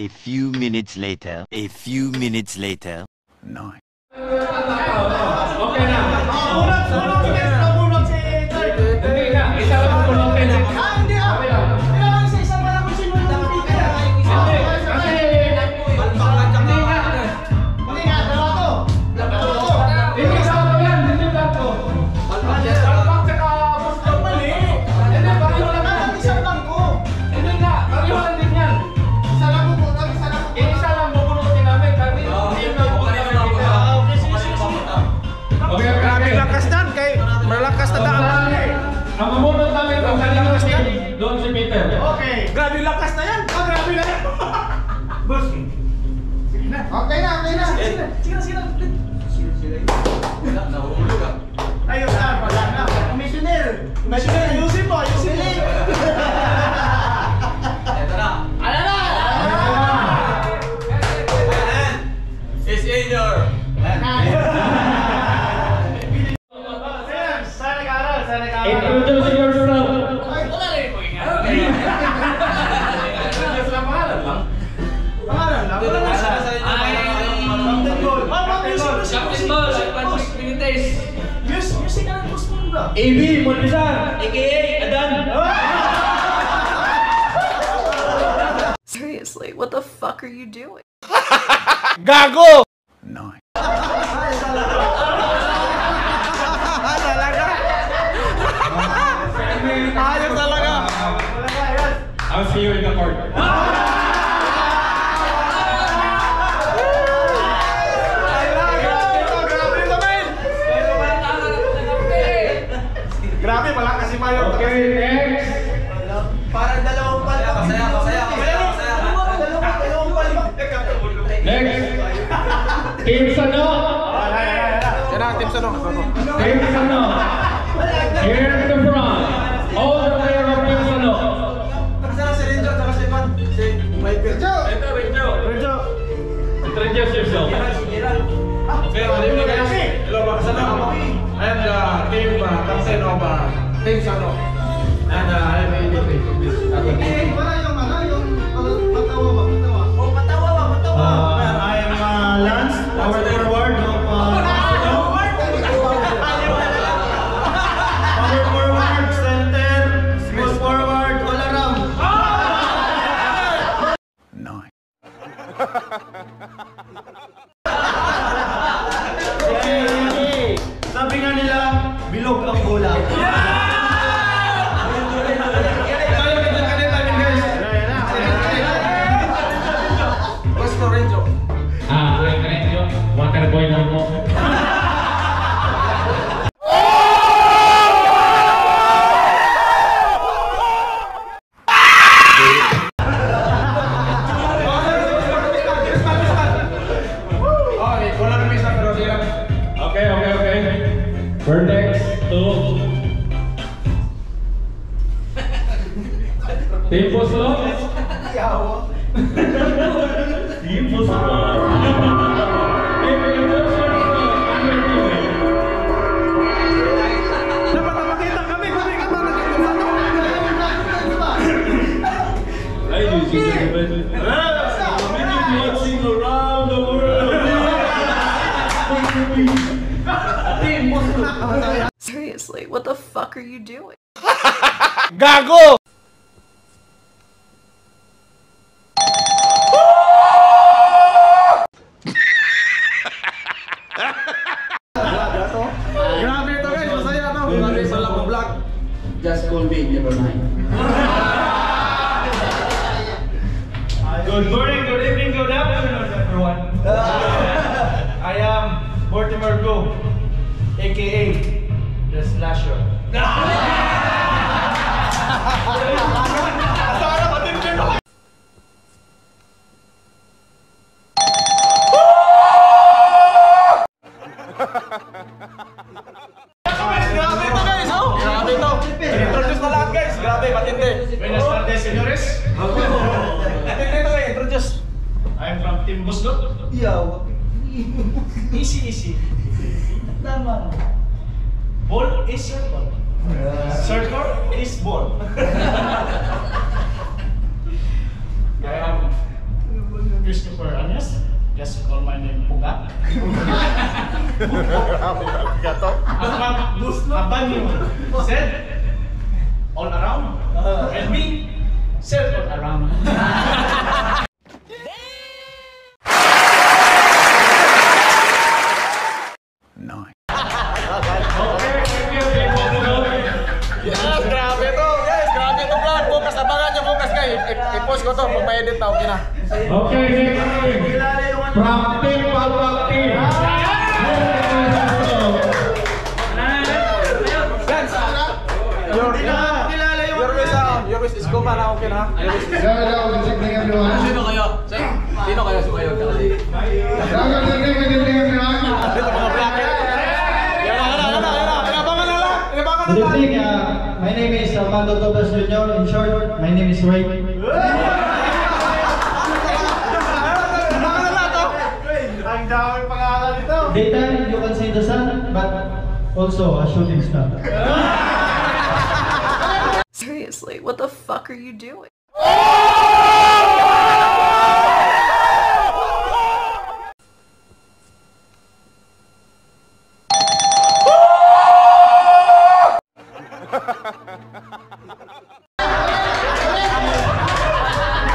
A few minutes later. A few minutes later. Nine. Okay na. Bunot si Third. Hindi na. Isa lang ang bunutin. Hindi ah. Kailangan isa pa lang kung sino yung Peter. Hindi. Kasi... Hindi nga. Hindi nga, dalawa to. Hindi sa ako yan. Hindi lang ko. Palpak tsaka Boston. Mali. Hindi, pareho lang yan. Isang lang ko. Hindi nga. Pareho lang din yan. Isa lang ko po. Isa lang ko. Isa lang bubunutin namin. Kami. Okay, Grabe lakas nan kay malakas na daan. ang mamunod namin ang kanilang team, doon si Peter. Okay. Grabe lakas na yan. Grabe na yan. Boss. Sige na. Okay na. Sige na. Ayos na. Wala na. Commissioner. Ayusin mo. Ito na. Ano na? It's in your. Introduce yourself. Wala rin po nga. Introduce lang pangalan lang. Pangalan lang. Wala na siya. Captain Ball. Captain Ball, Patrick Benitez. Music ka ng boss mo ba? AB, Monlisan, a.k.a. Adan. Seriously, what the fuck are you doing? Gago. Nine. Ayos talaga. I'll see you in the court. Grabe malakas si Mayo. Okay, next. Parang dalawang pala. Masaya. Next. Team Sano. Yan ang team Sano. Team Sano. Here in the front. All the way of Team Sano. Ito, Renjo. Introduce yourself. Okay, good evening guys. Hello mga Sano. I am the team captain of Team Sano. And I am ADP of this academy. Wala yung patawa ba? I am Lance, power forward of power forward, center, small forward, all around. Nine. Sabi nga nila, bilog ang bola. I'm Renjo. Water boy lang mo. Okay, wala na misa pero sila. Okay. We're next to Team Puslo. Team Puslo. Dapat makita kami ka ba Ladies and gentlemen, watching around the world. Seriously, what the fuck are you doing? Gago. Grabe ito guys, masaya to. Grabe sa Lapo Vlog. Just call me, never mind. Good morning, good evening, good afternoon, everyone. I am Mortimer Go, aka The Slasher. Grabe ito guys, oh. Grabe ito. Introduce na lahat guys. Grabe, matindi. Buenas tardes, señores. Matindi ito eh, introduce. I'm from Team Buslo. Easy. Ball is circle. Circle is ball. I am Christopher Anyas. Just call my name Puga. Abanyo said all around. And me said all around. Yes, grabe to guys, grabe to vlog. Bukas abangan nyo bukas guys. I-post ko to pag may edit na, okay na. Okay, next. From Team Palpati. Your wish is go na, okay na. Hello, good evening everyone. Sino kayo? Sino kayo sumayo? Good evening everyone. Dito mga bracket. Yan abangan na lang. Good evening, my name is Armando Torres Jr. In short, my name is Ray. Ang dami pangalan nito. Daytime, you can see the sun, but also a shooting star. Seriously, what the fuck are you doing?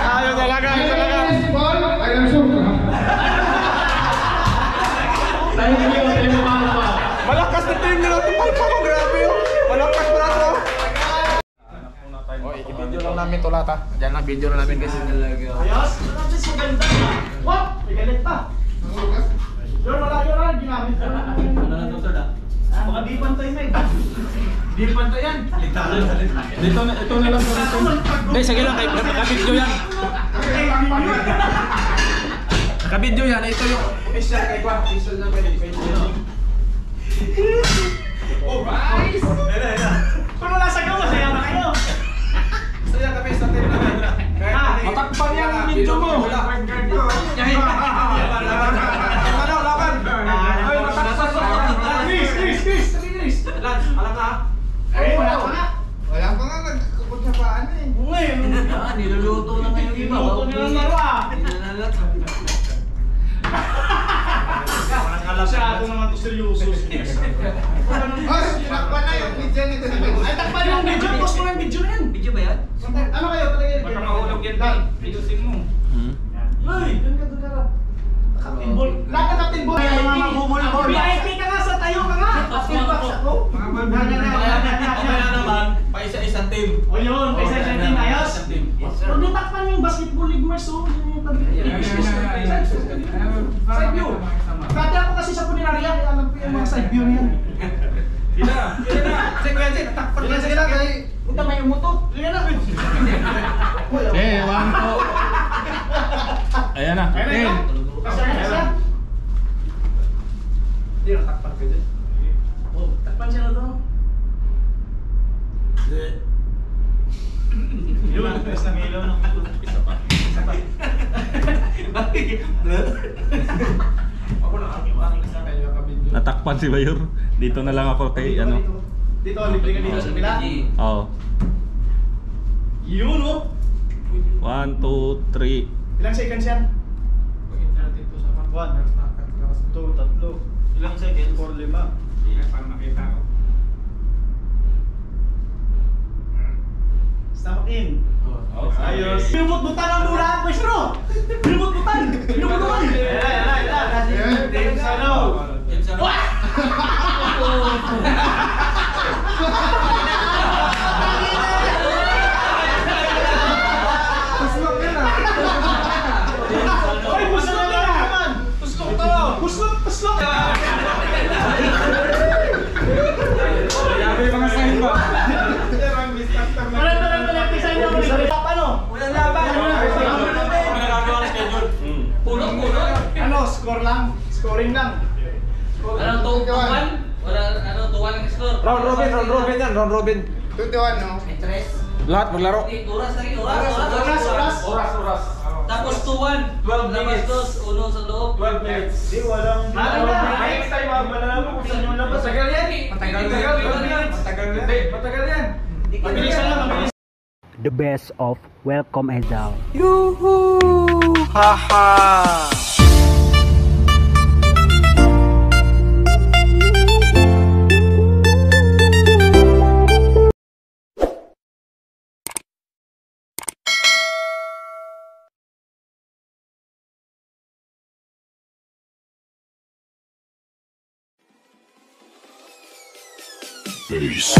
Ayaw talaga, ayaw talaga. I am sure. Malakas na team nila ito. Palpa ko, grabe yun. Malakas pa na ito. Oh, i-video lang namin ito lahat ha. Diyan lang, video na namin guys. Ayos. Ayos, maganda. What? May galit pa. Yun, malayo na. Ginamit ko na. Baka di pantay na eh. Di pantay yan. Dito na, ito na lang. Hindi, sige lang, nakabidyo yan. Nakabidyo yan, ito yung official kay Kwan. Official na pwede. Oh, guys! Kung wala sa gawa, saya na kayo. Saya kami sa team namin. Matakpan yan ang video mo. Laban. Chris. Lance, alam ka? Wala pa nga. Wala pa nga nagkukot sa paan eh. Ngayon. Niluluto na ngayon iba. Niluluto nilang marwa. Masyado naman ito seryoso. Boss, tinakpan na yung video nito. Ay, takpan yung video. Post mo yung video na yan. Video ba yan? Ano kayo? Baka mahulog yan lang. Ayusin mo. Uy, doon ka. Captain Ball. Lahat na Captain Ball. VIP ka nga sa tayo ka nga. Captain Box ako. Okay na naman, pa isa-isang team. O yun, kaysa sa team ayos. Huwag niyo takpan yung basketball league mers. Yun yung tabi. Side view. Dati ako kasi sa Puninaria, kaya alam ko yung mga side view niya. Sige na. Sige, takpan na. Sige na, kaya punta may umutot. Sige na. Okay, 1, 2. Ayan na. Ayan na. Kasi. Hindi na takpan ka dyan. Oh, takpan siya na to. Yun, tapos ng ilaw ng isa pa. Ako na isa kayo kabidyo. Natakpan si Bayor. Dito na lang ako kay ano. Dito, libre ka dito sa pila. Oo. Yun, oh. 1, 2, 3. Ilang seconds yan? 1, 2, 3. Ilang seconds? 4, 5. Para makita ko. Stomach in. Ayos. Binubut-butan ang mura, maestro! Binubut-butan! Binubut-butan! Ayan. Team sa ano? Ay, puslok na naman! Puslok to! Puslok! Yabe mga sign ba? Wala sa inyo. Paano? Walang laban. Pinagagawa ng schedule. Puno. Ano, score lang? Scoring lang. Anong tuwan? Wala, tuwan ang score. Round robin yan, round robin. 21 no? Tres. Lahat maglaro. Oras lagi, Oras. Tapos tuwan. 12 minutes. Tapos uno sa loob. 12 minutes. Di, walang... Next time, malalaman ko kung saan yung labas. Matagal yan. Matagal yan. Mabilisan lang, mabilis. The best of Welcome Edal. Yoo-hoo! Haha. Peace.